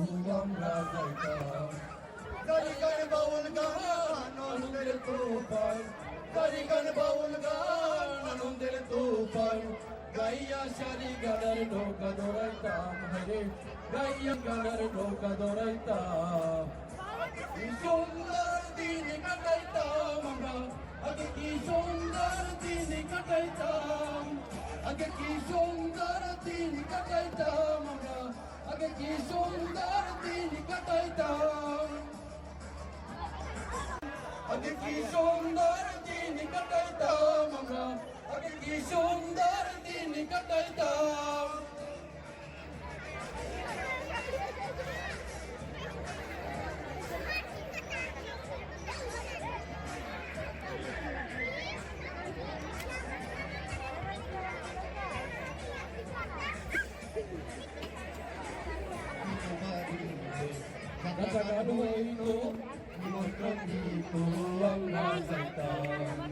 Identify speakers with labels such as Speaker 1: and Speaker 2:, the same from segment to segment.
Speaker 1: আমরা যাইতাম কারিগর বাউল গান আনন্দের তুফান কারিগর বাউল গান আনন্দের তুফান গাইয়া সারি গানার নৌকা দৌড়াইতাম হরে গাইয়া গানার নৌকা দৌড়াইতাম কি সুন্দর দিন কাটাইতাম আমরা আগে কি সুন্দর দিন কাটাইতাম আগে কি সুন্দর দিন কাটাইতাম আমরা আগে কি সুন্দর দিন কাটাইতাম আগে কি সুন্দর দিন কাটাইতাম আমরা আগে কি সুন্দর দিন কাটাইতাম জাগানো হইতো নিমন্ত্রণ দিত আমরা যাইতাম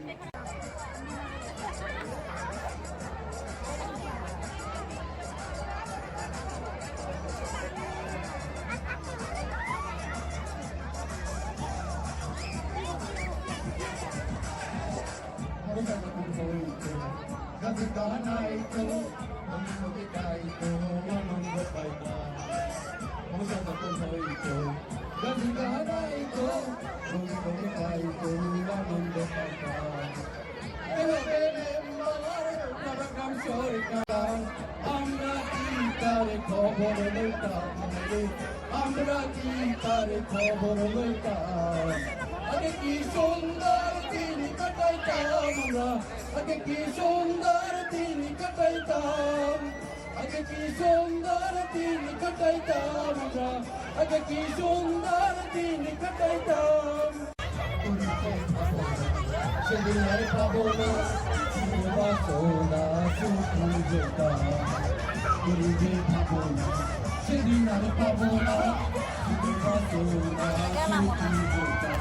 Speaker 1: গাইতো আনন্দ গাইতো আনন্দ পাইতাম মুসাফির হইতো গান গাইতো আনন্দ গাইতো আনন্দ পাইতাম নারাকাম সরকার আমরা কি তার খবর লইতাম আমরা কি তার খবর লইতাম আগে কি সুন্দর দিন কাটাইতাম আমরা আগে কি সুন্দর দিন কাটাইতাম আগে কি সুন্দর দিন কাটাইতাম আমরা আগে কি সুন্দর দিন কাটাইতাম সেদিন আর পাবো না বাসনা সুখী যেতাম গরিবে পাবো না সেদিন আর পাবো না বাসনা সুখী যেতাম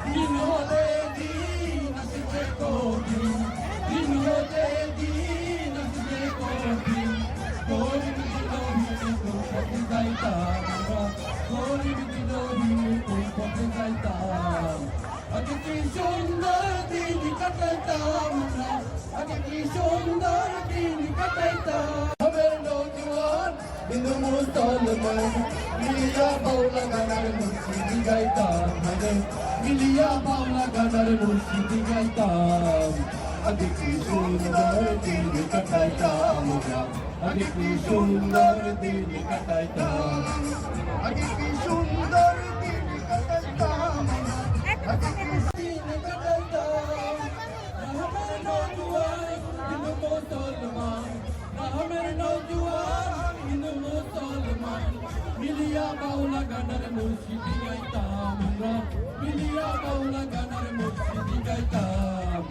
Speaker 1: দিন হলে দিন আসবে কঠিন দিন হলে দিন আসবে কঠিন গরিব দিন পথে যাইতাম আমরা গরিব দিন পথে যাইতাম আগে কি সুন্দর দিন কাটাইতাম আমরা আগে কি সুন্দর দিন কাটাইতাম আমার নৌজওয়ান হিন্দু মুসলমান মিলিয়া বাউলা গানার মুর্শিদি গাইতাম হরে মিলিয়া বাউলা গানার মুর্শিদি গাইতাম আগে কি সুন্দর দিন কাটাইতাম আমরা আগে কি সুন্দর দিন কাটাইতাম আগে কি সুন্দর দিন কাটাইতাম আগে কি দিন কাটাইতাম আমার নৌজওয়ান হিন্দু মুসলমান আমার নৌজওয়ান হিন্দু মুসলমান মিলিয়া বাউলা গানার মুর্শিদি গাইতাম আমরা মিলিয়া বাউলা গানার মুর্শিদি গাইতাম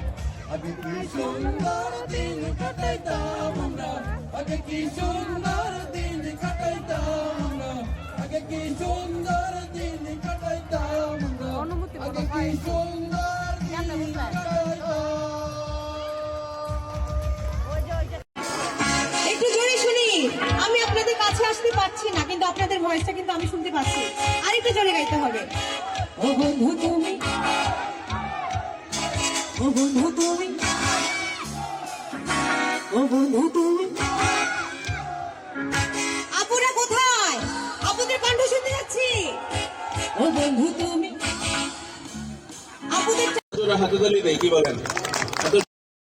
Speaker 1: আগে কি সুন্দর দিন কাটাইতাম আমরা আগে কি সুন্দর দিন কাটাইতাম আমরা আগে কি সুন্দর দিন কাটাইতাম আমরা আগে কি সুন্দর দিন কাটাইতাম
Speaker 2: একটু জোরে শুনি আমি আপনাদের কাছে আসতে পারছি না কিন্তু আপনাদের ভয়েসটা কিন্তু আমি শুনতে পাচ্ছি আর একটু জোরে গাইতে হবে ও বন্ধু তুমি ও বন্ধু তুমি ও বন্ধু তুমি আপুরা কোথায় আপুদের কণ্ঠ শুনতে যাচ্ছি ও বন্ধু তুমি আপুদের
Speaker 3: হাতে তালি দেয় কি বলেন